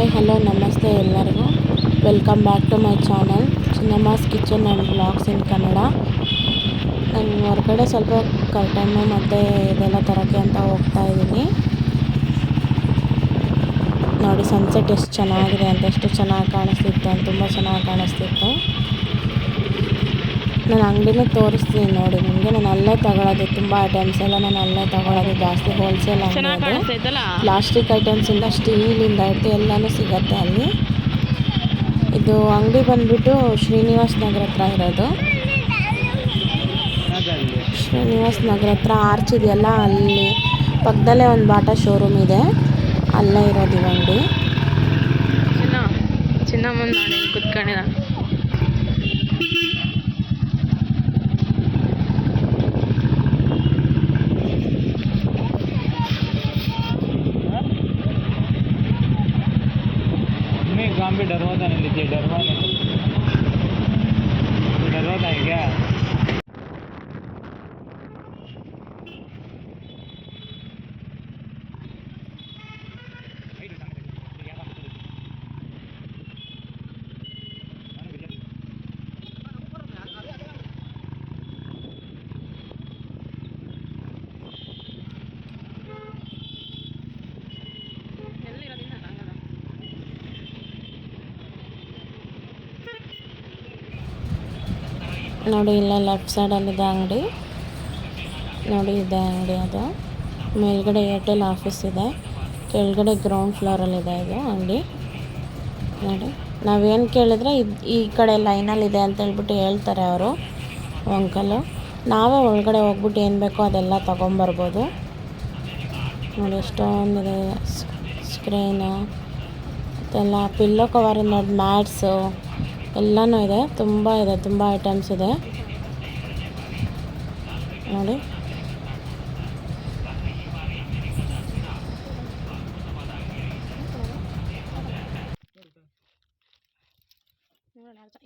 Hi hello ನಮಸ್ತೆ ಎಲ್ಲರಿಗೂ. Welcome back to my channel Chinnamma's kitchen and blogs in Kannada. ನಾನು ಹೊರಗಡೆ ಸ್ವಲ್ಪ ಕರ್ಟನ್ನು ಮತ್ತು ಇದೆಲ್ಲ ತರೋಕ್ಕೆ ಅಂತ ಹೋಗ್ತಾ ಇದ್ದೀನಿ. ನೋಡಿ ಸನ್ಸೆಟ್ ಎಷ್ಟು ಚೆನ್ನಾಗಿದೆ ಅಂತ, ಎಷ್ಟು ಚೆನ್ನಾಗಿ ಕಾಣಿಸ್ತಿತ್ತು ಅಂತ, ತುಂಬ ಚೆನ್ನಾಗಿ ಕಾಣಿಸ್ತಿತ್ತು. ನಾನು ಅಂಗಡಿನೂ ತೋರಿಸ್ತೀನಿ ನೋಡಿ ನಿಮಗೆ. ನಾನು ಅಲ್ಲೇ ತಗೊಳ್ಳೋದು, ತುಂಬ ಐಟಮ್ಸ್ ಎಲ್ಲ ನಾನು ಅಲ್ಲೇ ತಗೊಳ್ಳೋದು ಜಾಸ್ತಿ. ಹೋಲ್ಸೇಲ್ ಅಂಗಡಿ ಅದು. ಪ್ಲಾಸ್ಟಿಕ್ ಐಟಮ್ಸಿಂದ ಸ್ಟೀಲಿಂದ ಹಿಡಿದು ಎಲ್ಲನೂ ಸಿಗುತ್ತೆ ಅಲ್ಲಿ. ಇದು ಅಂಗಡಿ ಬಂದುಬಿಟ್ಟು ಶ್ರೀನಿವಾಸ್ ನಗರ ಹತ್ರ ಇರೋದು. ಶ್ರೀನಿವಾಸ್ ನಗರ ಹತ್ರ ಆರ್ಚ್ ಇದೆಯಲ್ಲ, ಅಲ್ಲಿ ಪಕ್ಕದಲ್ಲೇ ಒಂದು ಬಾಟಾ ಶೋರೂಮ್ ಇದೆ, ಅಲ್ಲೇ ಇರೋದು ಈ ಅಂಗಡಿ. ಚಿನ್ನ ಮುಂದೆ ನೋಡಿ ಕುತ್ಕೊಂಡಿದ. काम भी डरवाता नहीं लीजिए, डरवाता है क्या? ನೋಡಿ ಇಲ್ಲ ಲೆಫ್ಟ್ ಸೈಡಲ್ಲಿದೆ ಅಂಗಡಿ. ನೋಡಿ ಇದೆ ಅಂಗಡಿ. ಅದು ಮೇಲ್ಗಡೆ ಏರ್ಟೆಲ್ ಆಫೀಸ್ ಇದೆ, ಕೆಳಗಡೆ ಗ್ರೌಂಡ್ ಫ್ಲೋರಲ್ಲಿದೆ ಇದು ಅಂಗಡಿ. ನೋಡಿ ನಾವೇನು ಕೇಳಿದ್ರೆ ಈ ಕಡೆ ಲೈನಲ್ಲಿದೆ ಅಂತ ಹೇಳ್ಬಿಟ್ಟು ಹೇಳ್ತಾರೆ ಅವರು ಅಂಕಲು. ನಾವೇ ಒಳಗಡೆ ಹೋಗ್ಬಿಟ್ಟು ಏನು ಬೇಕೋ ಅದೆಲ್ಲ ತೊಗೊಂಬರ್ಬೋದು. ನೋಡಿ ಎಷ್ಟೊಂದಿದೆ, ಸ್ಕ್ರೀನು ಮತ್ತೆಲ್ಲ ಪಿಲ್ಲೋ ಕವರ್ ನೋಡಿ, ಮ್ಯಾಟ್ಸು ಎಲ್ಲನೂ ಇದೆ, ತುಂಬ ಇದೆ, ತುಂಬ ಐಟಮ್ಸ್ ಇದೆ ನೋಡಿ.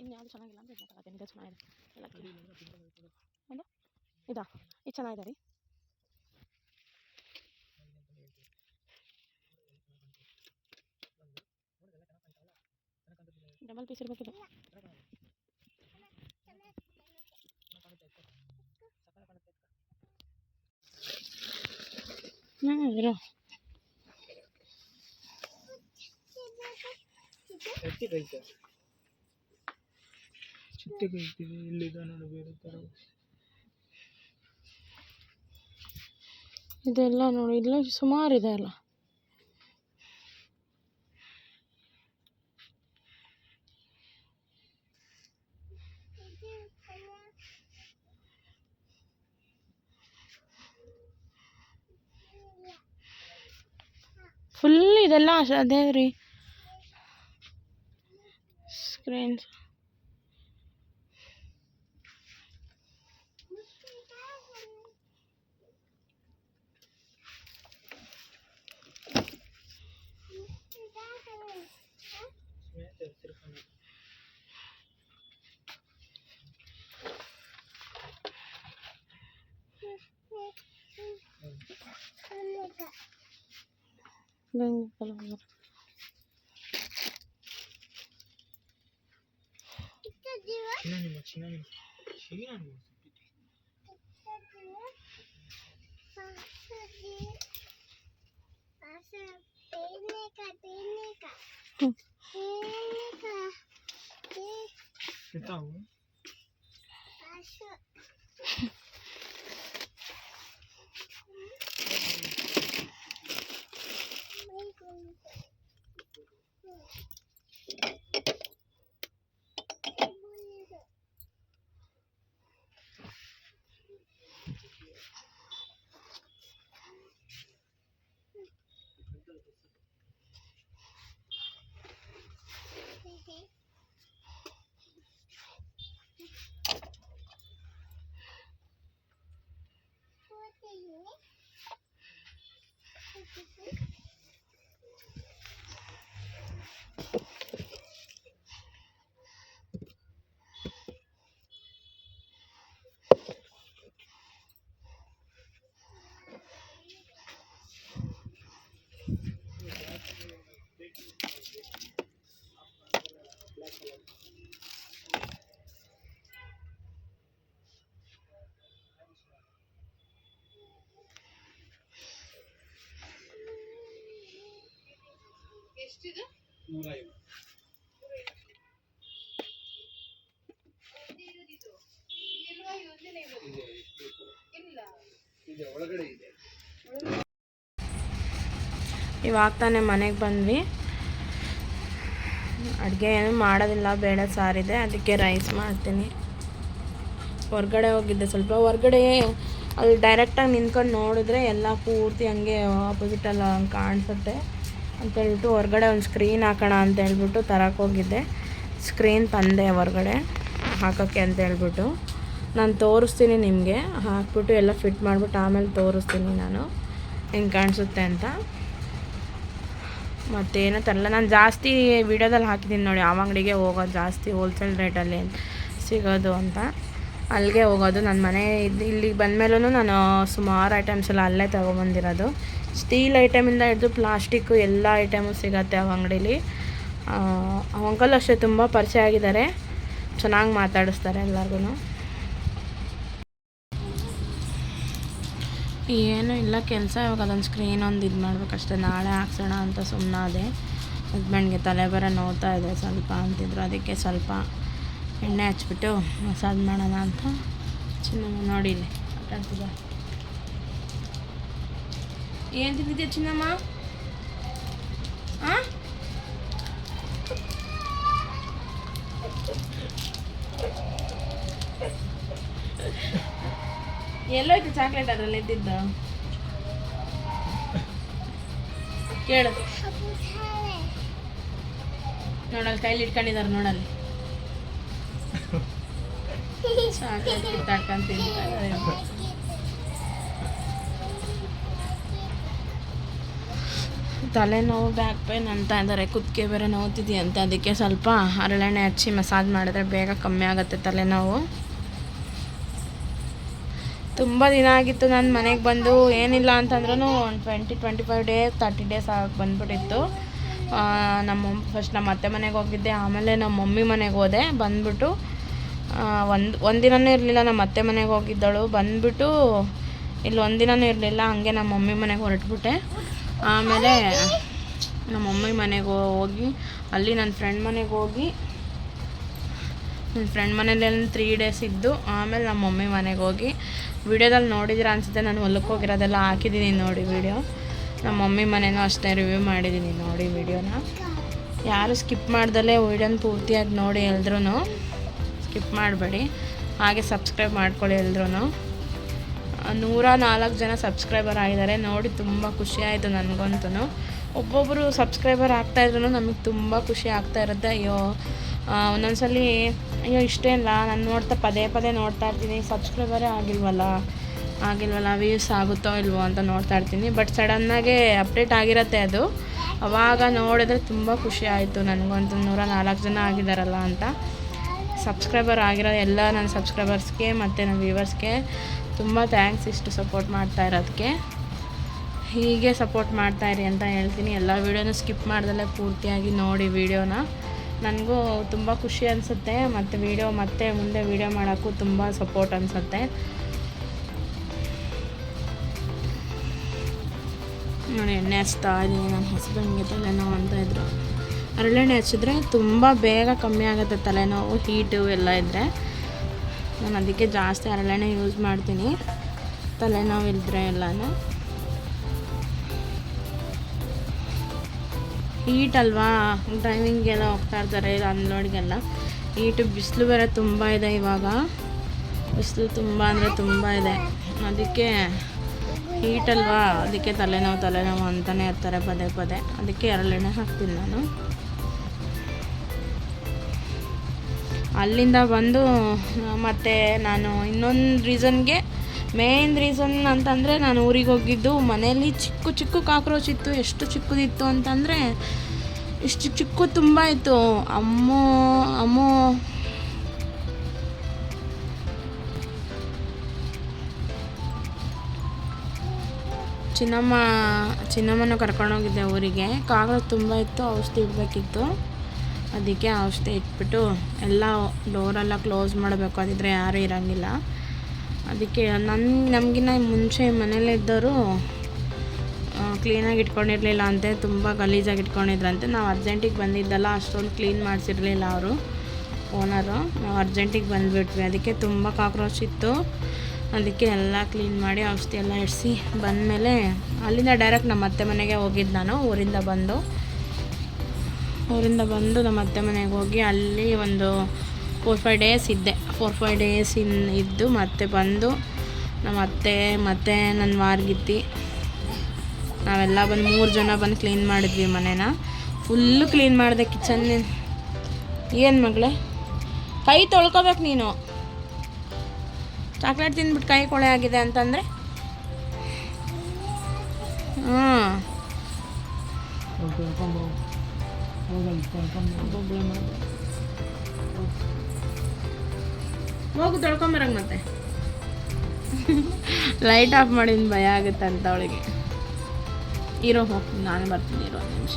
ಇನ್ಯಾವುದು ಚೆನ್ನಾಗಿಲ್ಲ ಅಂತ ಇದು ಚೆನ್ನಾಗಿದೆ. ಒಂದು ಇದಾ ಇದು ಚೆನ್ನಾಗಿದೆ ರೀ. ಡಬಲ್ ಪೀಸ್ ಇರಬೇಕಿದೆ. ಇರೋ ಇದೆಲ್ಲ ನೋಡಿ, ಇಲ್ಲ ಸುಮಾರಿದೆ ಅಲ್ಲ. ಫುಲ್ ಇದೆಲ್ಲ ಅದೇ ರೀ ಸ್ಕ್ರೀನ್ಸ್. ಇವಾಗ ತಾನೇ ಮನೆಗೆ ಬಂದ್ವಿ. ಅಡುಗೆ ಏನು ಮಾಡೋದಿಲ್ಲ, ಬೇಳೆ ಸಾರಿದೆ, ಅದಕ್ಕೆ ರೈಸ್ ಮಾಡ್ತೀನಿ. ಹೊರ್ಗಡೆ ಹೋಗಿದ್ದೆ ಸ್ವಲ್ಪ. ಹೊರ್ಗಡೆ ಅಲ್ಲಿ ಡೈರೆಕ್ಟಾಗಿ ನಿಂತ್ಕೊಂಡು ನೋಡಿದ್ರೆ ಎಲ್ಲ ಪೂರ್ತಿ ಹಂಗೆ ಆಪೋಸಿಟಲ್ಲ ಹಂಗೆ ಕಾಣಿಸುತ್ತೆ ಅಂತೇಳ್ಬಿಟ್ಟು ಹೊರ್ಗಡೆ ಒಂದು ಸ್ಕ್ರೀನ್ ಹಾಕೋಣ ಅಂತ ಹೇಳ್ಬಿಟ್ಟು ತರಕ್ಕೆ ಹೋಗಿದ್ದೆ. ಸ್ಕ್ರೀನ್ ತಂದೆ ಹೊರ್ಗಡೆ ಹಾಕೋಕ್ಕೆ ಅಂತ ಹೇಳ್ಬಿಟ್ಟು. ನಾನು ತೋರಿಸ್ತೀನಿ ನಿಮಗೆ, ಹಾಕ್ಬಿಟ್ಟು ಎಲ್ಲ ಫಿಟ್ ಮಾಡಿಬಿಟ್ಟು ಆಮೇಲೆ ತೋರಿಸ್ತೀನಿ ನಾನು ಹೆಂಗೆ ಕಾಣಿಸುತ್ತೆ ಅಂತ. ಮತ್ತೇನೋ ತರಲ್ಲ. ನಾನು ಜಾಸ್ತಿ ವೀಡಿಯೋದಲ್ಲಿ ಹಾಕಿದ್ದೀನಿ ನೋಡಿ, ಆ ಅಂಗಡಿಗೆ ಹೋಗೋದು ಜಾಸ್ತಿ ಹೋಲ್ಸೇಲ್ ರೇಟಲ್ಲಿ ಸಿಗೋದು ಅಂತ, ಅಲ್ಲಿಗೆ ಹೋಗೋದು. ನನ್ನ ಮನೆ ಇಲ್ಲಿಗೆ ಬಂದಮೇಲೂ ನಾನು ಸುಮಾರು ಐಟಮ್ಸ್ ಎಲ್ಲ ಅಲ್ಲೇ ತೊಗೊಬಂದಿರೋದು. ಸ್ಟೀಲ್ ಐಟಮಿಂದ ಹಿಡಿದು ಪ್ಲಾಸ್ಟಿಕ್ಕು ಎಲ್ಲ ಐಟಮು ಸಿಗುತ್ತೆ ಆ ಅಂಗಡೀಲಿ. ಆ ಅಂಕಲ್ ಅಷ್ಟೇ ತುಂಬ ಪರಿಚಯ ಆಗಿದ್ದಾರೆ, ಚೆನ್ನಾಗಿ ಮಾತಾಡಿಸ್ತಾರೆ ಎಲ್ಲರಿಗೂ. ಏನೂ ಇಲ್ಲ ಕೆಲಸ, ಇವಾಗ ಅದೊಂದು ಸ್ಕ್ರೀನ್ ಒಂದು ಇದು ಮಾಡ್ಬೇಕಷ್ಟೆ. ನಾಳೆ ಹಾಕ್ಸೋಣ ಅಂತ ಸುಮ್ಮನಾದೆ. ಹಸ್ಬೆಂಡ್ಗೆ ತಲೆ ಬೇರೆ ನೋವ್ತಾ ಇದೆ ಸ್ವಲ್ಪ ಅಂತಿದ್ರು, ಅದಕ್ಕೆ ಸ್ವಲ್ಪ ಎಣ್ಣೆ ಹಚ್ಬಿಟ್ಟು ಮಸಾಜ್ ಮಾಡೋಣ ಅಂತ. ಚಿನ್ನಮ್ಮ ನೋಡಿ ಇಲ್ಲಿ ಆಟಾಡ್ತಿದ್ದ. ಏನು ತಿಂದಿದ್ಯಾ ಚಿನ್ನಮ್ಮ? ಹಾಂ, ಎಲ್ಲೋಯ್ತು ಚಾಕ್ಲೇಟ್ ಅದರಲ್ಲಿ ಎದ್ದಿದ್ದು? ಕೇಳು ನೋಡಲ್ಲಿ, ಕೈಲಿ ಇಟ್ಕೊಂಡಿದ್ದಾರೆ ನೋಡಲ್ಲಿ. ಚಾಕ್ಲೇಟ್ ಕಿತ್ತಾಡ್ಕೊಂಡು ತಿಂತಾರೆ. ತಲೆನೋವು, ಬ್ಯಾಕ್ ಪೇನ್ ಅಂತ ಇದ್ದಾರೆ, ಕುತ್ತಿಗೆ ಬೇರೆ ನೋವ್ತಿದೆಯಂತೆ. ಅದಕ್ಕೆ ಸ್ವಲ್ಪ ಹರಳೆಣ್ಣೆ ಹಚ್ಚಿ ಮಸಾಜ್ ಮಾಡಿದ್ರೆ ಬೇಗ ಕಮ್ಮಿ ಆಗುತ್ತೆ ತಲೆನೋವು. ತುಂಬ ದಿನ ಆಗಿತ್ತು ನಾನು ಮನೆಗೆ ಬಂದು. ಏನಿಲ್ಲ ಅಂತಂದ್ರೂ ಒಂದು 20-25 ಡೇಸ್ 30 ಡೇಸ್ ಆಗಿ ಬಂದುಬಿಟ್ಟಿತ್ತು. ಫಸ್ಟ್ ನಮ್ಮ ಅತ್ತೆ ಮನೆಗೆ ಹೋಗಿದ್ದೆ, ಆಮೇಲೆ ನಮ್ಮ ಮಮ್ಮಿ ಮನೆಗೆ ಹೋದೆ. ಬಂದುಬಿಟ್ಟು ಒಂದು ದಿನವೂ ಇರಲಿಲ್ಲ. ನಮ್ಮ ಅತ್ತೆ ಮನೆಗೆ ಹೋಗಿದ್ದಳು, ಬಂದುಬಿಟ್ಟು ಇಲ್ಲಿ ಒಂದು ದಿನವೂ ಇರಲಿಲ್ಲ. ಹಂಗೆ ನಮ್ಮ ಮಮ್ಮಿ ಮನೆಗೆ ಹೊರಟ್ಬಿಟ್ಟೆ. ಆಮೇಲೆ ನಮ್ಮ ಮಮ್ಮಿ ಮನೆಗೆ ಹೋಗಿ ಅಲ್ಲಿ ನನ್ನ ಫ್ರೆಂಡ್ ಮನೆಗೆ ಹೋಗಿ, ನನ್ನ ಫ್ರೆಂಡ್ ಮನೇಲಿ 3 ಡೇಸ್ ಇದ್ದು, ಆಮೇಲೆ ನಮ್ಮ ಮಮ್ಮಿ ಮನೆಗೆ ಹೋಗಿ. ವಿಡಿಯೋದಲ್ಲಿ ನೋಡಿದ್ರೆ ಅನಿಸುತ್ತೆ, ನಾನು ಹೊಲಕ್ಕೆ ಹೋಗಿರೋದೆಲ್ಲ ಹಾಕಿದ್ದೀನಿ ನೋಡಿ ವಿಡಿಯೋ. ನಮ್ಮ ಮಮ್ಮಿ ಮನೆಯೂ ಅಷ್ಟೇ ರಿವ್ಯೂ ಮಾಡಿದ್ದೀನಿ ನೋಡಿ ವಿಡಿಯೋನ. ಯಾರು ಸ್ಕಿಪ್ ಮಾಡ್ದಲೇ ವಿಡಿಯೋನ ಪೂರ್ತಿಯಾಗಿ ನೋಡಿ, ಎಲ್ರೂ ಸ್ಕಿಪ್ ಮಾಡಬೇಡಿ. ಹಾಗೆ ಸಬ್ಸ್ಕ್ರೈಬ್ ಮಾಡ್ಕೊಳ್ಳಿ ಎಲ್ರೂ. 104 ಜನ ಸಬ್ಸ್ಕ್ರೈಬರ್ ಆಗಿದ್ದಾರೆ ನೋಡಿ, ತುಂಬ ಖುಷಿ ಆಯಿತು ನನಗಂತೂ. ಒಬ್ಬೊಬ್ಬರು ಸಬ್ಸ್ಕ್ರೈಬರ್ ಆಗ್ತಾಯಿದ್ರು ನಮಗೆ ತುಂಬ ಖುಷಿ ಆಗ್ತಾ ಇರುತ್ತೆ. ಅಯ್ಯೋ ಒಂದೊಂದ್ಸಲ ಅಯ್ಯೋ ಇಷ್ಟೇ ಇಲ್ಲ, ನಾನು ಪದೇ ಪದೇ ನೋಡ್ತಾ ಇರ್ತೀನಿ, ಸಬ್ಸ್ಕ್ರೈಬರೇ ಆಗಿಲ್ವಲ್ಲ ವ್ಯೂಸ್ ಆಗುತ್ತೋ ಇಲ್ವೋ ಅಂತ ನೋಡ್ತಾ ಇರ್ತೀನಿ. ಬಟ್ ಸಡನ್ನಾಗೆ ಅಪ್ಡೇಟ್ ಆಗಿರುತ್ತೆ ಅದು. ಅವಾಗ ನೋಡಿದ್ರೆ ತುಂಬ ಖುಷಿ ಆಯಿತು ನನಗಂತೂ. 104 ಜನ ಆಗಿದ್ದಾರಲ್ಲ ಅಂತ. ಸಬ್ಸ್ಕ್ರೈಬರ್ ಆಗಿರೋ ಎಲ್ಲ ನನ್ನ ಸಬ್ಸ್ಕ್ರೈಬರ್ಸ್ಗೆ ಮತ್ತು ನನ್ನ ವ್ಯೂವರ್ಸ್ಗೆ ತುಂಬ ಥ್ಯಾಂಕ್ಸ್, ಇಷ್ಟು ಸಪೋರ್ಟ್ ಮಾಡ್ತಾ ಇರೋದಕ್ಕೆ. ಹೀಗೆ ಸಪೋರ್ಟ್ ಮಾಡ್ತಾಯಿರಿ ಅಂತ ಹೇಳ್ತೀನಿ. ಎಲ್ಲ ವೀಡಿಯೋನೂ ಸ್ಕಿಪ್ ಮಾಡ್ದಲ್ಲೇ ಪೂರ್ತಿಯಾಗಿ ನೋಡಿ ವೀಡಿಯೋನ. ನನಗೂ ತುಂಬ ಖುಷಿ ಅನಿಸುತ್ತೆ, ಮತ್ತು ಮುಂದೆ ವೀಡಿಯೋ ಮಾಡೋಕ್ಕೂ ತುಂಬ ಸಪೋರ್ಟ್ ಅನಿಸುತ್ತೆ ನೋಡಿ. ಎಣ್ಣೆ ಹಚ್ತಾ ಇದ್ದೀನಿ. ನನ್ನ ಹಸ್ಬೆಂಡ್ಗೆ ತಲೆನೋವು ಅಂತ ಇದ್ರು. ಹರಳೆಣ್ಣೆ ಹಚ್ಚಿದ್ರೆ ತುಂಬ ಬೇಗ ಕಮ್ಮಿ ಆಗುತ್ತೆ ತಲೆನೋವು, ಹೀಟು ಎಲ್ಲ ಇದ್ದರೆ. ನಾನು ಅದಕ್ಕೆ ಜಾಸ್ತಿ ಹರಳೆಣ್ಣೆ ಯೂಸ್ ಮಾಡ್ತೀನಿ ತಲೆನೋವು ಇದ್ದರೆ ಎಲ್ಲನೂ. ಹೀಟ್ ಅಲ್ವಾ, ಡ್ರೈವಿಂಗೆಲ್ಲ ಹೋಗ್ತಾ ಇರ್ತಾರೆ ಅನ್ಲೋಡ್ಗೆಲ್ಲ. ಹೀಟು, ಬಿಸಿಲು ಬೇರೆ ತುಂಬ ಇದೆ ಇವಾಗ. ಬಿಸಿಲು ತುಂಬ ಅಂದರೆ ತುಂಬ ಇದೆ. ಅದಕ್ಕೆ ಹೀಟ್ ಅಲ್ವಾ, ಅದಕ್ಕೆ ತಲೆನೋವು ಅಂತಲೇ ಇರ್ತಾರೆ ಪದೇ ಪದೇ. ಅದಕ್ಕೆ ಹರಳೆಣ್ಣೆ ಹಾಕ್ತೀನಿ ನಾನು. ಅಲ್ಲಿಂದ ಬಂದು ಮತ್ತು ನಾನು ಇನ್ನೊಂದು ಮೇನ್ ರೀಸನ್ ಅಂತಂದರೆ, ನಾನು ಊರಿಗೆ ಹೋಗಿದ್ದು. ಮನೆಯಲ್ಲಿ ಚಿಕ್ಕ ಕಾಕ್ರೋಚ್ ಇತ್ತು. ಎಷ್ಟು ಚಿಕ್ಕದಿತ್ತು ಅಂತಂದರೆ ಇಷ್ಟು ಚಿಕ್ಕ ತುಂಬ ಇತ್ತು. ಅಮ್ಮೋ ಚಿನ್ನಮ್ಮನ ಕರ್ಕೊಂಡೋಗಿದ್ದೆ ಊರಿಗೆ. ಕಾಕ್ರೋಚ್ ತುಂಬ ಇತ್ತು, ಔಷಧಿ ಇಡಬೇಕಿತ್ತು. ಅದಕ್ಕೆ ಔಷಧಿ ಇಟ್ಬಿಟ್ಟು ಎಲ್ಲ ಡೋರೆಲ್ಲ ಕ್ಲೋಸ್ ಮಾಡಬೇಕು, ಅದಿದ್ರೆ ಯಾರೂ ಇರೋಂಗಿಲ್ಲ. ಅದಕ್ಕೆ ನಮಗಿನ್ನ ಮುಂಚೆ ಮನೇಲಿದ್ದವರು ಕ್ಲೀನಾಗಿ ಇಟ್ಕೊಂಡಿರಲಿಲ್ಲ ಅಂತೆ, ತುಂಬ ಗಲೀಜಾಗಿ ಇಟ್ಕೊಂಡಿದ್ರಂತೆ. ನಾವು ಅರ್ಜೆಂಟಿಗೆ ಬಂದಿದ್ದಲ್ಲ, ಅಷ್ಟೊಂದು ಕ್ಲೀನ್ ಮಾಡಿಸಿರಲಿಲ್ಲ ಅವರು ಓನರು. ನಾವು ಅರ್ಜೆಂಟಿಗೆ ಬಂದುಬಿಟ್ವಿ, ಅದಕ್ಕೆ ತುಂಬ ಕಾಕ್ರೋಚ್ ಇತ್ತು. ಅದಕ್ಕೆ ಎಲ್ಲ ಕ್ಲೀನ್ ಮಾಡಿ ಔಷಧಿ ಎಲ್ಲ ಇಡಿಸಿ ಬಂದಮೇಲೆ ಅಲ್ಲಿಂದ ಡೈರೆಕ್ಟ್ ನಮ್ಮ ಅತ್ತೆ ಮನೆಗೆ ಹೋಗಿದ್ದು ನಾನು. ಊರಿಂದ ಬಂದು ನಮ್ಮ ಅತ್ತೆ ಮನೆಗೆ ಹೋಗಿ ಅಲ್ಲಿ ಒಂದು 4-5 ಡೇಸ್ ಇದ್ದೆ. 4-5 ಡೇಸ್ ಇದ್ದು ಮತ್ತೆ ಬಂದು ನಮ್ಮ ಅತ್ತೆ ಮತ್ತು ನನ್ನ ವಾರ್ಗಿತ್ತಿ ನಾವೆಲ್ಲ ಬಂದು 3 ಜನ ಬಂದು ಕ್ಲೀನ್ ಮಾಡಿದ್ವಿ ಮನೇನ. ಫುಲ್ಲು ಕ್ಲೀನ್ ಮಾಡಿದೆ ಕಿಚನ್. ಏನು ಮಗಳೇ, ಕೈ ತೊಳ್ಕೊಬೇಕು ನೀನು. ಚಾಕ್ಲೇಟ್ ತಿಂದ್ಬಿಟ್ಟು ಕೈ ಕೊಳೆ ಆಗಿದೆ ಅಂತಂದರೆ ಹೋಗು ತೊಳ್ಕೊಂಬರಂಗೆ. ಮತ್ತೆ ಲೈಟ್ ಆಫ್ ಮಾಡಿದ ಭಯ ಆಗುತ್ತೆ ಅಂತ ಅವಳಿಗೆ. ಇರೋ ಹೋಗ್ತೀನಿ, ನಾನು ಬರ್ತೀನಿ, ಇರೋ ಒಂದು ನಿಮಿಷ.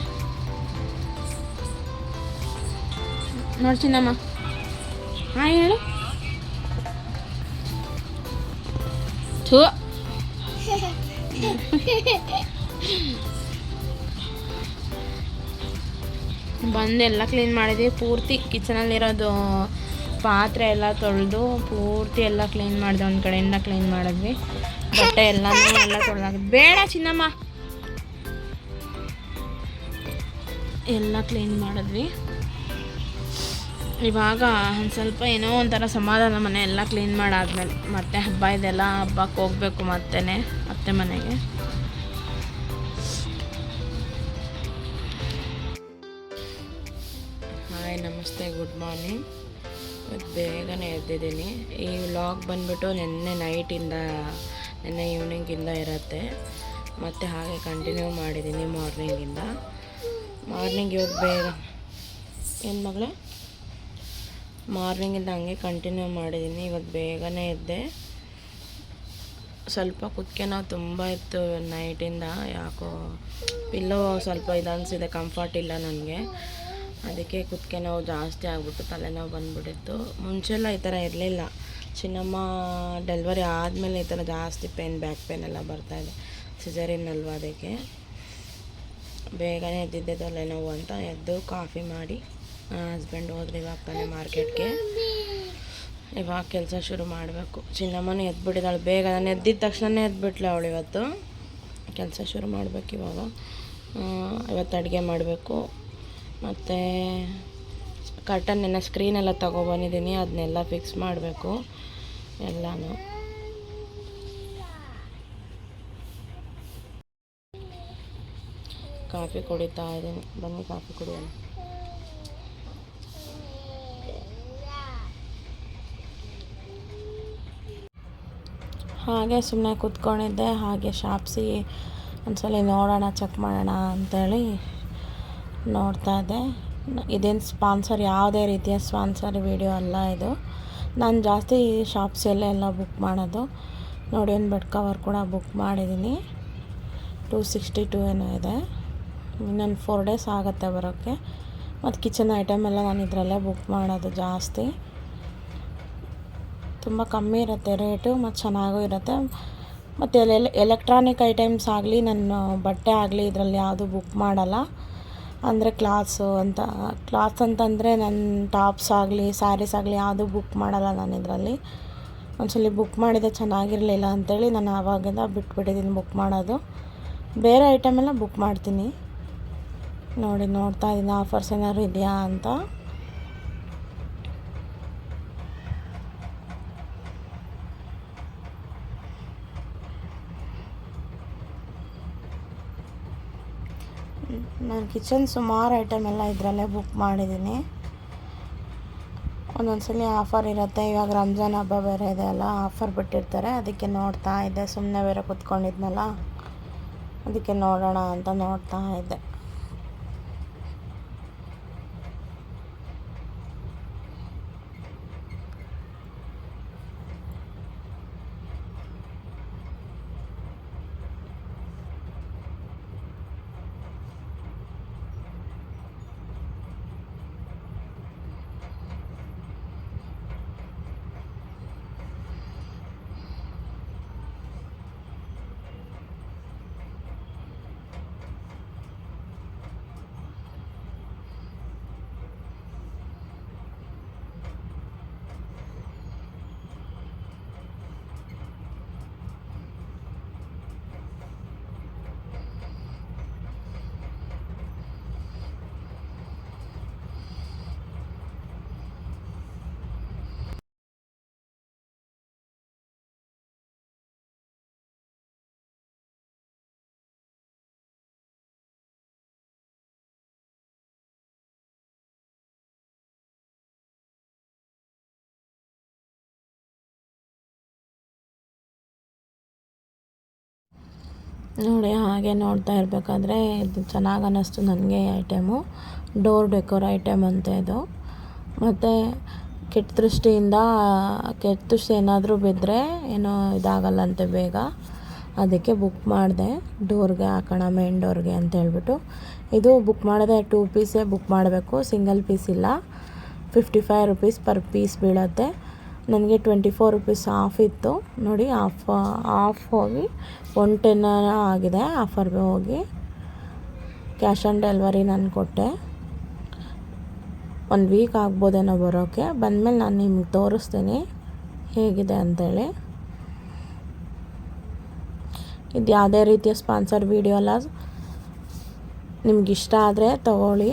ನೋಡ್ತೀನಮ್ಮ. ಹಾಂ ಹೇಳು. ಥೂ, ಬಂದೆಲ್ಲ ಕ್ಲೀನ್ ಮಾಡಿದ್ವಿ. ಪೂರ್ತಿ ಕಿಚನಲ್ಲಿರೋದು ಪಾತ್ರೆ ಎಲ್ಲ ತೊಳೆದು ಪೂರ್ತಿ ಎಲ್ಲ ಕ್ಲೀನ್ ಮಾಡಿದೆ. ಒಂದು ಕಡೆಯಿಂದ ಕ್ಲೀನ್ ಮಾಡಿದ್ವಿ. ಬಟ್ಟೆ ಎಲ್ಲ ತೊಳೆದಾಕಿದ್ವಿ. ಬೇಡ ಚಿನ್ನಮ್ಮ, ಎಲ್ಲ ಕ್ಲೀನ್ ಮಾಡಿದ್ವಿ. ಇವಾಗ ಒಂದು ಸ್ವಲ್ಪ ಏನೋ ಒಂಥರ ಸಮಾಧಾನ, ಮನೆ ಎಲ್ಲ ಕ್ಲೀನ್ ಮಾಡಾದ್ಮೇಲೆ. ಮತ್ತೆ ಹಬ್ಬ ಇದೆಲ್ಲ, ಹಬ್ಬಕ್ಕೆ ಹೋಗ್ಬೇಕು ಮತ್ತೆ ಅತ್ತೆ ಮನೆಗೆ. ಹಾಯ್, ನಮಸ್ತೆ, ಗುಡ್ ಮಾರ್ನಿಂಗ್. ಇವತ್ತು ಬೇಗನೆ ಎದ್ದಿದ್ದೀನಿ. ಈ ವ್ಲಾಗ್ ಬಂದುಬಿಟ್ಟು ನಿನ್ನೆ ಈವ್ನಿಂಗಿಂದ ಇರುತ್ತೆ. ಮತ್ತು ಹಾಗೆ ಕಂಟಿನ್ಯೂ ಮಾಡಿದ್ದೀನಿ ಮಾರ್ನಿಂಗ್ ಇವತ್ತು ಬೇಗ. ಏನು ಮಗಳೇ, ಮಾರ್ನಿಂಗಿಂದ ಹಂಗೆ ಕಂಟಿನ್ಯೂ ಮಾಡಿದ್ದೀನಿ. ಇವತ್ತು ಬೇಗನೆ ಎದ್ದೆ. ಸ್ವಲ್ಪ ಕುತ್ತಿಗೆ ನೋವು ತುಂಬ ಇತ್ತು ನೈಟಿಂದ. ಯಾಕೋ ಪಿಲ್ಲೋ ಸ್ವಲ್ಪ ಇದನ್ನಿಸಿದೆ, ಕಂಫರ್ಟ್ ಇಲ್ಲ ನನಗೆ. ಅದಕ್ಕೆ ಕುತ್ತಿಗೆ ನೋವು ಜಾಸ್ತಿ ಆಗಿಬಿಟ್ಟು ತಲೆನೋವು ಬಂದುಬಿಟ್ಟಿತ್ತು. ಮುಂಚೆಲ್ಲ ಈ ಥರ ಇರಲಿಲ್ಲ. ಚಿನ್ನಮ್ಮ ಡೆಲಿವರಿ ಆದಮೇಲೆ ಈ ಥರ ಜಾಸ್ತಿ ಬ್ಯಾಕ್ ಪೇನ್ ಎಲ್ಲ ಬರ್ತಾಯಿದೆ. ಸಿಸೇರಿಯನ್ ಅಲ್ವಾ, ಅದಕ್ಕೆ ಬೇಗನೆ ಎದ್ದಿದ್ದೆ ತಲೆನೋವು ಅಂತ. ಎದ್ದು ಕಾಫಿ ಮಾಡಿ ಹಸ್ಬೆಂಡ್ ಹೋದ್ರೆ ಇವಾಗ ತಾನೇ ಮಾರ್ಕೆಟ್ಗೆ. ಇವಾಗ ಕೆಲಸ ಶುರು ಮಾಡಬೇಕು. ಚಿನ್ನಮ್ಮನೂ ಎದ್ಬಿಟ್ಟಿದ್ದಾಳೆ ಬೇಗ. ನಾನು ಎದ್ದಿದ ತಕ್ಷಣನೇ ಎದ್ಬಿಟ್ಲೆ ಅವಳು. ಇವತ್ತು ಕೆಲಸ ಶುರು ಮಾಡಬೇಕು. ಇವತ್ತು ಅಡುಗೆ ಮಾಡಬೇಕು. ಮತ್ತು ಕರ್ಟನ್ನೆಲ್ಲ ಸ್ಕ್ರೀನೆಲ್ಲ ತೊಗೊಬಂದಿದ್ದೀನಿ, ಅದನ್ನೆಲ್ಲ ಫಿಕ್ಸ್ ಮಾಡಬೇಕು ಎಲ್ಲನೂ. ಕಾಫಿ ಕುಡಿತಾ ಇದ್ದೀನಿ. ಬನ್ನಿ ಕಾಫಿ ಕುಡಿಯೋಣ. ಹಾಗೆ ಸುಮ್ಮನೆ ಕೂತ್ಕೊಂಡಿದ್ದೆ. ಹಾಗೆ ಶಾಪ್ಸಿ ಒಂದ್ಸಲ ನೋಡೋಣ, ಚೆಕ್ ಮಾಡೋಣ ಅಂಥೇಳಿ ನೋಡ್ತಾ ಇದ್ದೆ. ಇದೇನು ಸ್ಪಾನ್ಸರ್, ಯಾವುದೇ ರೀತಿಯ ಸ್ಪಾನ್ಸರ್ ವಿಡಿಯೋ ಅಲ್ಲ ಇದು. ನಾನು ಜಾಸ್ತಿ ಶಾಪ್ಸಲ್ಲೆಲ್ಲ ಬುಕ್ ಮಾಡೋದು. ನೋಡಿ, ಒಂದು ಬೆಡ್ ಕವರ್ ಕೂಡ ಬುಕ್ ಮಾಡಿದ್ದೀನಿ. 262 ಏನೋ ಇದೆ. ಇನ್ನೊಂದು 4 ಡೇಸ್ ಆಗುತ್ತೆ ಬರೋಕ್ಕೆ. ಮತ್ತು ಕಿಚನ್ ಐಟಮ್ ಎಲ್ಲ ನಾನು ಇದರಲ್ಲೇ ಬುಕ್ ಮಾಡೋದು ಜಾಸ್ತಿ. ತುಂಬ ಕಮ್ಮಿ ಇರುತ್ತೆ ರೇಟು, ಮತ್ತು ಚೆನ್ನಾಗೂ ಇರುತ್ತೆ. ಮತ್ತು ಎಲೆಕ್ಟ್ರಾನಿಕ್ ಐಟಮ್ಸ್ ಆಗಲಿ, ನಾನು ಬಟ್ಟೆ ಆಗಲಿ ಇದರಲ್ಲಿ ಯಾವುದು ಬುಕ್ ಮಾಡಲ್ಲ. ಅಂದರೆ ಕ್ಲಾತ್ಸ್ ಅಂತಂದರೆ ನನ್ನ ಟಾಪ್ಸ್ ಆಗಲಿ ಸ್ಯಾರೀಸ್ ಆಗಲಿ ಯಾವುದು ಬುಕ್ ಮಾಡಲ್ಲ ನಾನು ಇದರಲ್ಲಿ. ಒಂದ್ಸಲ ಬುಕ್ ಮಾಡಿದೆ, ಚೆನ್ನಾಗಿರಲಿಲ್ಲ ಅಂಥೇಳಿ ನಾನು ಆವಾಗಿಂದ ಬಿಟ್ಬಿಟ್ಟಿದ್ದೀನಿ ಬುಕ್ ಮಾಡೋದು. ಬೇರೆ ಐಟಮ್ ಎಲ್ಲ ಬುಕ್ ಮಾಡ್ತೀನಿ. ನೋಡ್ತಾ ಇದ್ದೀನಿ ಆಫರ್ಸ್ ಏನಾದ್ರು ಇದೆಯಾ ಅಂತ. ನಾನು ಕಿಚನ್ ಸುಮಾರು ಐಟಮ್ ಎಲ್ಲ ಇದರಲ್ಲೇ ಬುಕ್ ಮಾಡಿದ್ದೀನಿ. ಒಂದೊಂದ್ಸಲಿ ಆಫರ್ ಇರುತ್ತೆ. ಇವಾಗ ರಂಜಾನ್ ಹಬ್ಬ ಬೇರೆ ಇದೆ ಅಲ್ಲ, ಆಫರ್ ಬಿಟ್ಟಿರ್ತಾರೆ. ಅದಕ್ಕೆ ನೋಡ್ತಾ ಇದ್ದೆ. ಸುಮ್ಮನೆ ಬೇರೆ ಕೂತ್ಕೊಂಡಿದ್ನಲ್ಲ, ಅದಕ್ಕೆ ನೋಡೋಣ ಅಂತ ನೋಡ್ತಾ ಇದ್ದೆ. ನೋಡಿ ಹಾಗೆ ನೋಡ್ತಾ ಇರಬೇಕಾದ್ರೆ ಇದು ಚೆನ್ನಾಗಿ ಅನ್ನಿಸ್ತು ನನಗೆ ಈ ಐಟಮು. ಡೋರ್ ಡೆಕೋರ್ ಐಟಮ್ ಅಂತ ಇದು. ಮತ್ತು ಕೆಟ್ಟ ದೃಷ್ಟಿ ಏನಾದರೂ ಬಿದ್ದರೆ ಏನೋ ಇದಾಗಲ್ಲಂತೆ ಬೇಗ, ಅದಕ್ಕೆ ಬುಕ್ ಮಾಡಿದೆ. ಡೋರ್ಗೆ ಹಾಕೋಣ, ಮೇನ್ ಡೋರ್ಗೆ ಅಂತ ಹೇಳ್ಬಿಟ್ಟು. ಇದು ಬುಕ್ ಮಾಡಿದೆ 2 ಪೀಸೇ ಬುಕ್ ಮಾಡಬೇಕು, ಸಿಂಗಲ್ ಪೀಸ್ ಇಲ್ಲ. 55 ರುಪೀಸ್ ಪರ್ ಪೀಸ್ ಬೀಳುತ್ತೆ. ನನಗೆ 24 ರುಪೀಸ್ ಆಫ್ ಇತ್ತು ನೋಡಿ. ಆಫ್ ಹೋಗಿ 110 ಆಗಿದೆ ಆಫರ್ಗೆ ಹೋಗಿ. ಕ್ಯಾಶ್ ಆನ್ ಡೆಲಿವರಿ ನಾನು ಕೊಟ್ಟೆ. 1 ವೀಕ್ ಆಗ್ಬೋದೇನೋ ಬರೋಕ್ಕೆ. ಬಂದಮೇಲೆ ನಾನು ನಿಮ್ಗೆ ತೋರಿಸ್ತೀನಿ ಹೇಗಿದೆ ಅಂತೇಳಿ. ಇದು ಯಾವುದೇ ರೀತಿಯ ಸ್ಪಾನ್ಸರ್ ವೀಡಿಯೋ ಅಲ್ಲ. ನಿಮ್ಗಿಷ್ಟ ಆದರೆ ತಗೊಳ್ಳಿ.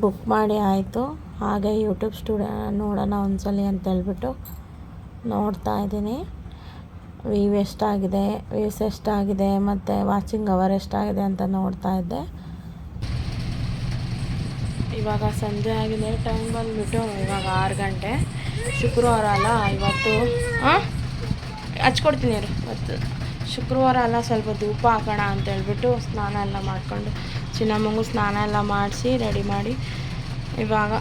ಬುಕ್ ಮಾಡಿ ಆಯಿತು. ಹಾಗೆ ಯೂಟ್ಯೂಬ್ ನೋಡೋಣ ಒಂದ್ಸಲ ಅಂತ ಹೇಳ್ಬಿಟ್ಟು ನೋಡ್ತಾ ಇದ್ದೀನಿ. ವ್ಯೂಸ್ ಎಷ್ಟಾಗಿದೆ ಮತ್ತು ವಾಚಿಂಗ್ ಅವರ್ ಎಷ್ಟಾಗಿದೆ ಅಂತ ನೋಡ್ತಾ ಇದ್ದೆ. ಇವಾಗ ಸಂಜೆ ಆಗಿದೆ. ಟೈಮ್ ಬಂದುಬಿಟ್ಟು ಇವಾಗ 6 ಗಂಟೆ. ಶುಕ್ರವಾರ ಅಲ್ಲ ಇವತ್ತು. ಹಚ್ಕೊಡ್ತೀನಿ ರೀ. ಇವತ್ತು ಶುಕ್ರವಾರ ಅಲ್ಲ, ಸ್ವಲ್ಪ ಧೂಪ ಹಾಕೋಣ ಅಂತ ಹೇಳ್ಬಿಟ್ಟು ಸ್ನಾನ ಎಲ್ಲ ಮಾಡಿಕೊಂಡು ಚಿನ್ನಮ್ಮಂಗೂ ಸ್ನಾನ ಎಲ್ಲ ಮಾಡಿಸಿ ರೆಡಿ ಮಾಡಿ ಇವಾಗ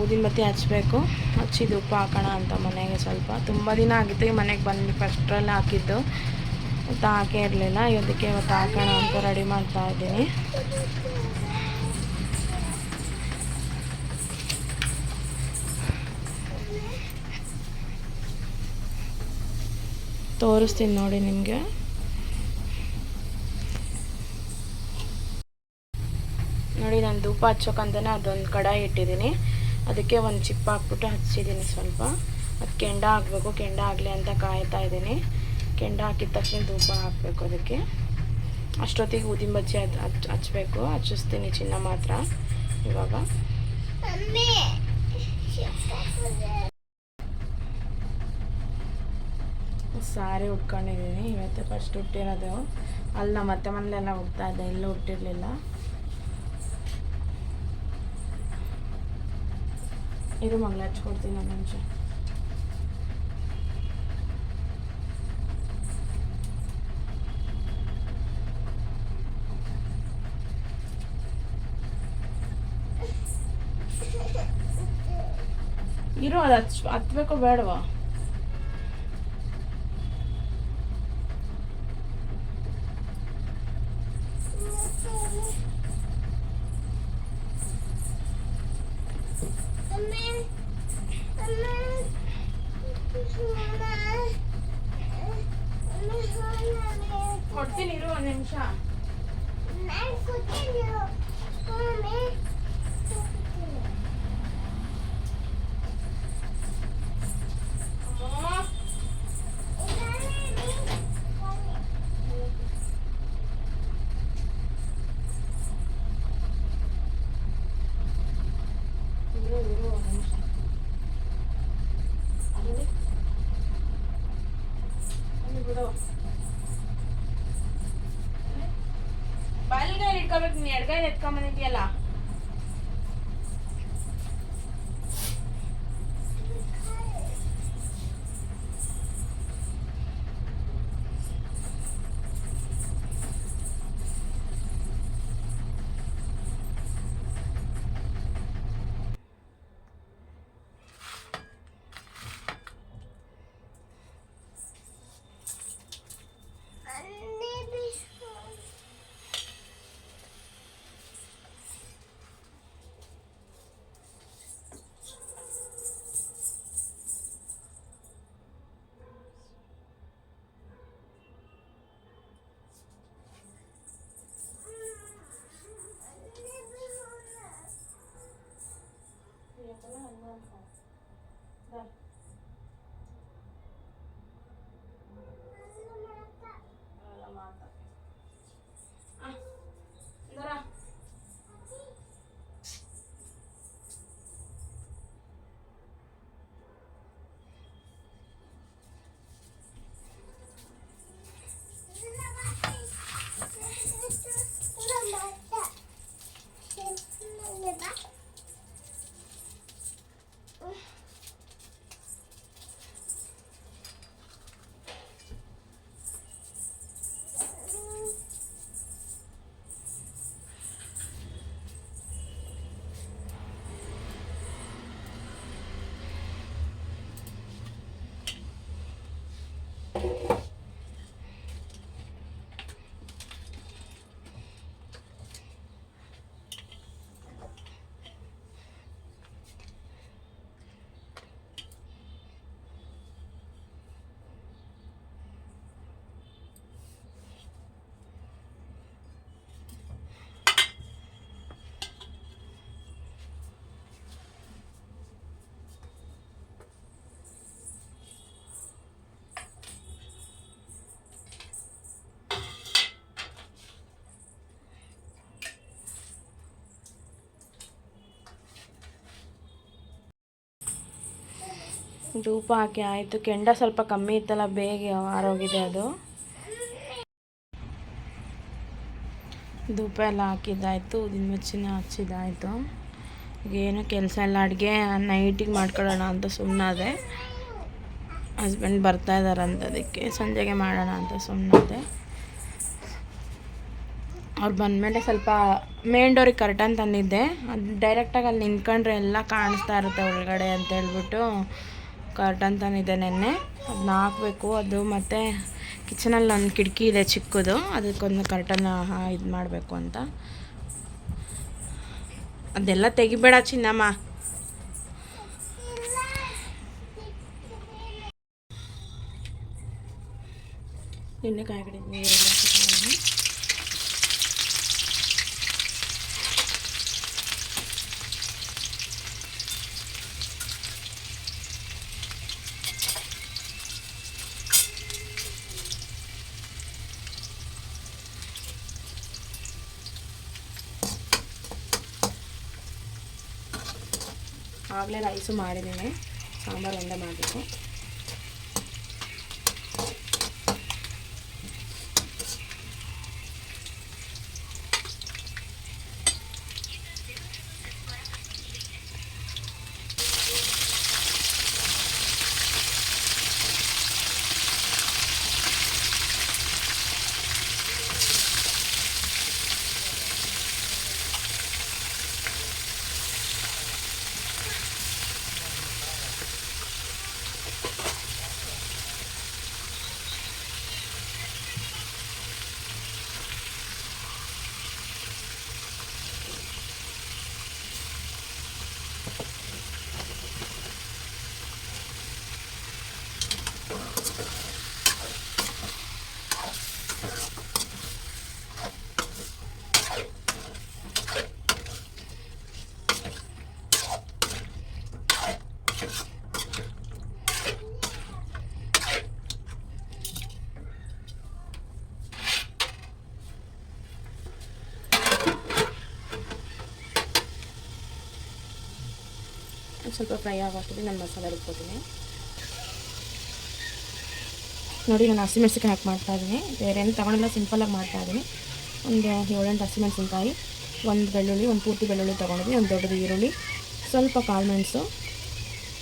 ಊದಿನ ಬತ್ತಿ ಹಚ್ಚಬೇಕು. ಹಚ್ಚಿ ಧೂಪ ಹಾಕೋಣ ಅಂತ ಮನೆಗೆ. ಸ್ವಲ್ಪ ತುಂಬ ದಿನ ಆಗಿತ್ತು ಮನೆಗೆ ಬಂದು ಫಸ್ಟ್ರಲ್ಲೇ ಹಾಕಿದ್ದು, ಇವತ್ತು ಹಾಕೇ ಇರಲಿಲ್ಲ. ಇವತ್ತು ಹಾಕೋಣ ಅಂತ ರೆಡಿ ಮಾಡ್ತಾ ಇದ್ದೀನಿ. ತೋರಿಸ್ತೀನಿ ನೋಡಿ ನಿಮಗೆ. ನೋಡಿ ನಾನು ಧೂಪ ಹಚ್ಚೋಕಂತಲೇ ಅದೊಂದು ಕಡಾಯಿ ಇಟ್ಟಿದ್ದೀನಿ. ಅದಕ್ಕೆ ಒಂದು ಚಿಪ್ಪ ಹಾಕ್ಬಿಟ್ಟು ಹಚ್ಚಿದ್ದೀನಿ ಸ್ವಲ್ಪ. ಅದು ಕೆಂಡ ಹಾಕಬೇಕು. ಕೆಂಡ ಆಗಲಿ ಅಂತ ಕಾಯ್ತಾ ಇದ್ದೀನಿ. ಕೆಂಡ ಹಾಕಿದ ತಕ್ಷಣ ಧೂಪ ಹಾಕಬೇಕು. ಅದಕ್ಕೆ ಅಷ್ಟೊತ್ತಿಗೆ ಊದಿನ ಬಚ್ಚಿ ಹಚ್ಚಬೇಕು. ಹಚ್ಚಿಸ್ತೀನಿ ಚಿನ್ನ ಮಾತ್ರ ಇವಾಗ. ಸಾರಿ ಉಟ್ಕೊಂಡಿದ್ದೀನಿ ಇವತ್ತು. ಫಸ್ಟ್ ಹುಟ್ಟಿರೋದು ಅಲ್ಲಿ ನಮ್ಮ ಅತ್ತೆ ಮನೇಲೆಲ್ಲ ಹುಡ್ತಾ ಇದ್ದೆ, ಎಲ್ಲೂ ಹುಟ್ಟಿರಲಿಲ್ಲ. ಇರು ಮಗಳು ಹಚ್ಕೊಡ್ತೀನಿ ಒಂದು ನಿಮಿಷ. ಇರು, ಅದು ಹತ್ಬೇಕೋ ಬೇಡವಾ? ಕೊಡ್ತೀನಿ ಇರು ಒಂದು ನಿಮಿಷ. ಬಲ್ಗೈ ಇಟ್ಕೋಬೇಕು. ನೀನು ಎಡ್ಗೈ ಎತ್ಕೊಂಬಂದಿದ್ಯಲ್ಲ. ಧೂಪ ಹಾಕಿ ಆಯಿತು. ಕೆಂಡ ಸ್ವಲ್ಪ ಕಮ್ಮಿ ಇತ್ತಲ್ಲ, ಬೇಗ ಆರೋಗಿದೆ ಅದು. ಧೂಪ ಎಲ್ಲ ಹಾಕಿದ್ದಾಯಿತು, ಉದಿನ ಮುಚ್ಚಿನ ಹಚ್ಚಿದ್ದಾಯಿತು. ಏನು ಕೆಲಸ ಎಲ್ಲ, ಅಡುಗೆ ನೈಟಿಗೆ ಮಾಡ್ಕೊಳ್ಳೋಣ ಅಂತ ಸುಮ್ಮನಾದೆ. ಹಸ್ಬೆಂಡ್ ಬರ್ತಾ ಇದ್ದಾರಂತ, ಅದಕ್ಕೆ ಸಂಜೆಗೆ ಮಾಡೋಣ ಅಂತ ಸುಮ್ಮನಾದೆ. ಅವ್ರು ಬಂದಮೇಲೆ ಸ್ವಲ್ಪ ಮೇನ್ ಡೋರಿಗೆ ಕರ್ಟನ್ ತಂದಿದ್ದೆ, ಅದು ಡೈರೆಕ್ಟಾಗಿ ಅಲ್ಲಿ ನಿಂತ್ಕೊಂಡ್ರೆ ಎಲ್ಲ ಕಾಣಿಸ್ತಾ ಇರುತ್ತೆ ಒಳಗಡೆ ಅಂತ ಹೇಳ್ಬಿಟ್ಟು ಕರ್ಟನ್ ತಂದಿದ್ದೆ ನೆನ್ನೆ. ಅದನ್ನ ಹಾಕಬೇಕು. ಅದು ಮತ್ತು ಕಿಚನಲ್ಲಿ ಒಂದು ಕಿಟಕಿ ಇದೆ ಚಿಕ್ಕದು, ಅದಕ್ಕೊಂದು ಕರ್ಟನ್ ಇದು ಮಾಡಬೇಕು ಅಂತ. ಅದೆಲ್ಲ ತೆಗಿಬೇಡ ಚಿನ್ನಮ್ಮ. ಎಣ್ಣೆ ಕಾಯ್ಗಡೆ ನೀರೆಲ್ಲ ಆಗಲೇ ರೈಸು ಮಾಡಿದ್ದೀನಿ, ಸಾಂಬಾರು ಒಂದೇ ಮಾಡಬೇಕು. ಸ್ವಲ್ಪ ಫ್ರೈ ಆಗೋಗ್ತದೆ. ನಾನು ಮಸಾಲೆ ರುಬ್ಕೋತೀನಿ. ನೋಡಿ, ನಾನು ಹಸಿಮೆಣಸಿನ್ಕಾಯಿ ಹಾಕಿ ಮಾಡ್ತಾಯಿದ್ದೀನಿ, ಬೇರೆ ಏನು ತಗೊಂಡಿಲ್ಲ, ಸಿಂಪಲಾಗಿ ಮಾಡ್ತಾಯಿದ್ದೀನಿ. ಒಂದು 7-8 ಹಸಿಮೆಣಸಿನ್ಕಾಯಿ, ಒಂದು ಬೆಳ್ಳುಳ್ಳಿ, ಒಂದು ಪೂರ್ತಿ ಬೆಳ್ಳುಳ್ಳಿ ತೊಗೊಂಡಿದ್ದೀನಿ, ಒಂದು ದೊಡ್ಡದು ಈರುಳ್ಳಿ, ಸ್ವಲ್ಪ ಕಾಳು ಮೆಣಸು,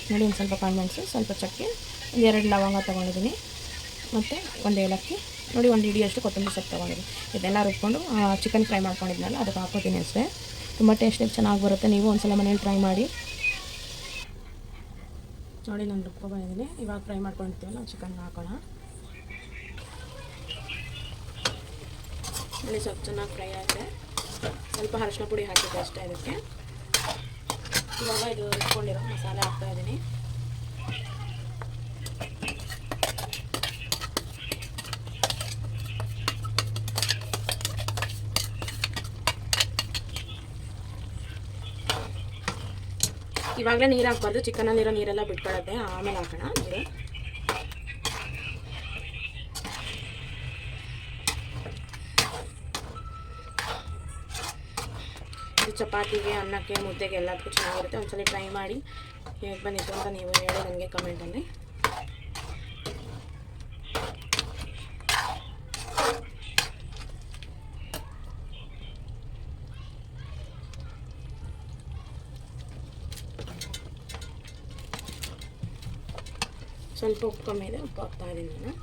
ನೋಡಿ ಒಂದು ಸ್ವಲ್ಪ ಕಾಳು ಮೆಣಸು, ಸ್ವಲ್ಪ ಚಕ್ಕೆ, ಒಂದು 2 ಲವಂಗ ತೊಗೊಂಡಿದ್ದೀನಿ, ಮತ್ತು ಒಂದು ಏಲಕ್ಕಿ, ನೋಡಿ ಒಂದು ಹಿಡಿಯಷ್ಟು ಕೊತ್ತಂಬರಿ ಸೊಪ್ಪು ತೊಗೊಂಡಿದ್ದೀನಿ. ಇದೆಲ್ಲ ರುಬ್ಕೊಂಡು ಚಿಕನ್ ಫ್ರೈ ಮಾಡ್ಕೊಂಡಿದ್ನಲ್ಲ ಅದಕ್ಕೆ ಹಾಕೋತೀನಿ ಅಷ್ಟೇ. ತುಂಬ ಟೇಸ್ಟಿಗೆ ಚೆನ್ನಾಗಿ ಬರುತ್ತೆ. ನೀವು ಒಂದು ಸಲ ಮನೇಲಿ ಟ್ರೈ ಮಾಡಿ. ನೋಡಿ, ನಾನು ರುಬ್ಕೊಬಂದಿದ್ದೀನಿ. ಇವಾಗ ಫ್ರೈ ಮಾಡ್ಕೊಂಡಿರ್ತೀವಲ್ಲ ಚಿಕನ್ ಹಾಕೋಣ. ನೋಡಿ, ಸ್ವಲ್ಪ ಚೆನ್ನಾಗಿ ಫ್ರೈ ಆಗಿದೆ. ಸ್ವಲ್ಪ ಅರಶಿನ ಪುಡಿ ಹಾಕಿದ್ದೆ ಅಷ್ಟೇ ಇದಕ್ಕೆ. ಇವಾಗ ಇದು ರುಬ್ಕೊಂಡಿರೋ ಮಸಾಲೆ ಹಾಕ್ತಾಯಿದ್ದೀನಿ. ಇವಾಗಲೇ ನೀರು ಹಾಕ್ಬಾರ್ದು, ಚಿಕನಲ್ಲಿರೋ ನೀರೆಲ್ಲ ಬಿಟ್ಕೊಳ್ಳುತ್ತೆ, ಆಮೇಲೆ ಹಾಕೋಣ ನೀರು. ಇದು ಚಪಾತಿಗೆ, ಅನ್ನಕ್ಕೆ, ಮುದ್ದೆಗೆ ಎಲ್ಲದಕ್ಕೂ ಚೆನ್ನಾಗಿರುತ್ತೆ. ಒಂದ್ಸಲ ಟ್ರೈ ಮಾಡಿ ಹೇಗೆ ಬಂದಿತ್ತು ಅಂತ ನೀವು ಹೇಳಿ ನನಗೆ ಕಮೆಂಟಲ್ಲಿ. ಸ್ವಲ್ಪ ಉಪ್ಪು ಕಮ್ಮಿ ಇದೆ, ಉಪ್ಪು ಹಾಕ್ತಾ ಇದ್ದೀನಿ ನಾನು.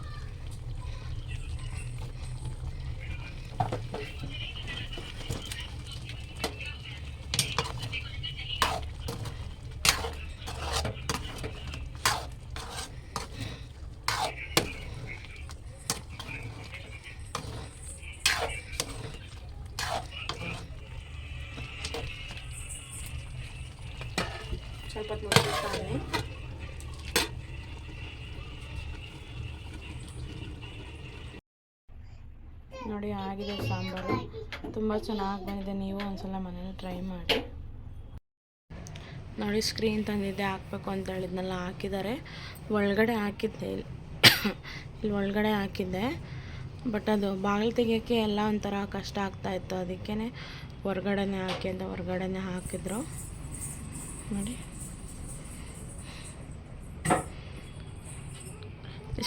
ಸ್ವಲ್ಪ ಹೊತ್ತು ಮುಚ್ಚಿರ್ತಾನೆ. ನೋಡಿ ಆಗಿದೆ ಸಾಂಬಾರು, ತುಂಬ ಚೆನ್ನಾಗಿ ಬಂದಿದೆ. ನೀವು ಒಂದ್ಸಲ ಮನೇಲಿ ಟ್ರೈ ಮಾಡಿ. ನೋಡಿ ಸ್ಕ್ರೀನ್ ತಂದಿದ್ದೆ ಹಾಕಬೇಕು ಅಂತ ಹೇಳಿದ್ನೆಲ್ಲ ಹಾಕಿದ್ದಾರೆ. ಒಳಗಡೆ ಹಾಕಿದ್ದೆ, ಇಲ್ಲಿ ಒಳಗಡೆ ಹಾಕಿದ್ದೆ, ಬಟ್ ಅದು ಬಾಗಿಲು ತೆಗಿಯೋಕ್ಕೆ ಎಲ್ಲ ಒಂಥರ ಕಷ್ಟ ಆಗ್ತಾಯಿತ್ತು. ಅದಕ್ಕೇ ಹೊರ್ಗಡೆನೇ ಹಾಕಿ ಅಂತ ಹೊರ್ಗಡೆನೇ ಹಾಕಿದ್ರು. ನೋಡಿ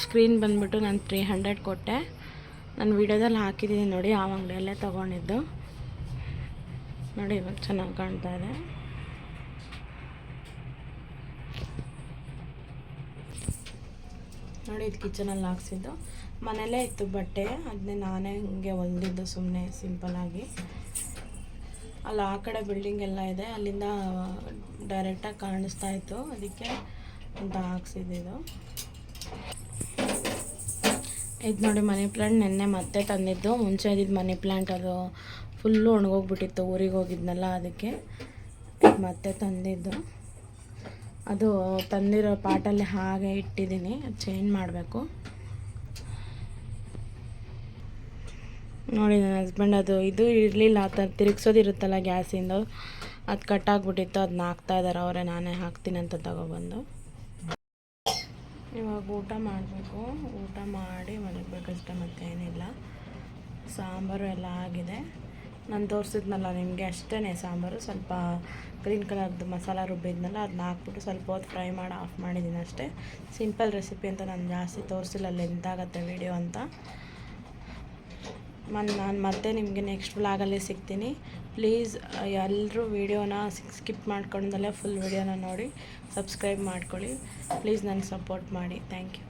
ಸ್ಕ್ರೀನ್ ಬಂದುಬಿಟ್ಟು ನಾನು 300 ಕೊಟ್ಟೆ. ನಾನು ವಿಡಿಯೋದಲ್ಲಿ ಹಾಕಿದ್ದೀನಿ ನೋಡಿ, ಆ ಅಂಗಡಿಯಲ್ಲೇ ತೊಗೊಂಡಿದ್ದು. ನೋಡಿ ಇವಾಗ ಚೆನ್ನಾಗಿ ಕಾಣ್ತಾ ಇದೆ. ನೋಡಿ ಇದು ಕಿಚನಲ್ಲಿ ಹಾಕ್ಸಿದ್ದು, ಮನೆಯಲ್ಲೇ ಇತ್ತು ಬಟ್ಟೆ, ಅದನ್ನೇ ನಾನೇ ಹಿಂಗೆ ಹೊಲ್ದಿದ್ದು ಸುಮ್ಮನೆ ಸಿಂಪಲ್ಲಾಗಿ. ಅಲ್ಲಿ ಆ ಕಡೆ ಬಿಲ್ಡಿಂಗ್ ಎಲ್ಲ ಇದೆ, ಅಲ್ಲಿಂದ ಡೈರೆಕ್ಟಾಗಿ ಕಾಣಿಸ್ತಾ ಇತ್ತು, ಅದಕ್ಕೆ ಅಂತ ಹಾಕ್ಸಿದ್ದು. ಇದು ನೋಡಿ ಮನಿ ಪ್ಲ್ಯಾಂಟ್ ನೆನ್ನೆ ಮತ್ತೆ ತಂದಿದ್ದು. ಮುಂಚೆ ಇದ್ದಿದ್ದು ಮನಿ ಪ್ಲ್ಯಾಂಟ್ ಅದು ಫುಲ್ಲು ಒಣಗೋಗ್ಬಿಟ್ಟಿತ್ತು, ಊರಿಗೆ ಹೋಗಿದ್ನಲ್ಲ, ಅದಕ್ಕೆ ಮತ್ತೆ ತಂದಿದ್ದು. ಅದು ತಂದಿರೋ ಪಾಟಲ್ಲಿ ಹಾಗೆ ಇಟ್ಟಿದ್ದೀನಿ, ಅದು ಚೇಂಜ್ ಮಾಡಬೇಕು. ನೋಡಿ ನನ್ನ ಹಸ್ಬೆಂಡ್ ಅದು ಇದು ಇರಲಿಲ್ಲ, ಆ ಥರ ತಿರುಗ್ಸೋದಿರುತ್ತಲ್ಲ ಗ್ಯಾಸಿಂದು, ಅದು ಕಟ್ಟಾಗ್ಬಿಟ್ಟಿತ್ತು, ಅದನ್ನ ಹಾಕ್ತಾಯಿದ್ದಾರೆ ಅವರೇ, ನಾನೇ ಹಾಕ್ತೀನಿ ಅಂತ ತಗೊಬಂದು. ಇವಾಗ ಊಟ ಮಾಡಬೇಕು, ಊಟ ಮಾಡಿ ಮಲಗಬೇಕಷ್ಟೆ, ಮತ್ತೇನಿಲ್ಲ. ಸಾಂಬಾರು ಎಲ್ಲ ಆಗಿದೆ. ನಾನು ತೋರಿಸಿದ್ನಲ್ಲ ನಿಮಗೆ ಅಷ್ಟೇ ಸಾಂಬಾರು, ಸ್ವಲ್ಪ ಗ್ರೀನ್ ಕಲರ್ದು ಮಸಾಲ ರುಬ್ಬಿದ್ನಲ್ಲ, ಅದನ್ನ ಹಾಕ್ಬಿಟ್ಟು ಸ್ವಲ್ಪ ಹೊತ್ತು ಫ್ರೈ ಮಾಡಿ ಆಫ್ ಮಾಡಿದ್ದೀನಿ ಅಷ್ಟೇ. ಸಿಂಪಲ್ ರೆಸಿಪಿ ಅಂತ ನಾನು ಜಾಸ್ತಿ ತೋರಿಸಿಲ್ಲ, ಲೆಂತ್ ಆಗುತ್ತೆ ವೀಡಿಯೋ ಅಂತ. ನಾನು ಮತ್ತೆ ನಿಮಗೆ ನೆಕ್ಸ್ಟ್ ವ್ಲಾಗಲ್ಲಿ ಸಿಗ್ತೀನಿ. ಪ್ಲೀಸ್ ಎಲ್ಲರೂ ವೀಡಿಯೋನ ಸ್ಕಿಪ್ ಮಾಡ್ಕೊಂಡಲ್ಲೇ ಫುಲ್ ವೀಡಿಯೋನ ನೋಡಿ ಸಬ್ಸ್ಕ್ರೈಬ್ ಮಾಡ್ಕೊಳ್ಳಿ. ಪ್ಲೀಸ್ ನನಗೆ ಸಪೋರ್ಟ್ ಮಾಡಿ. Thank you.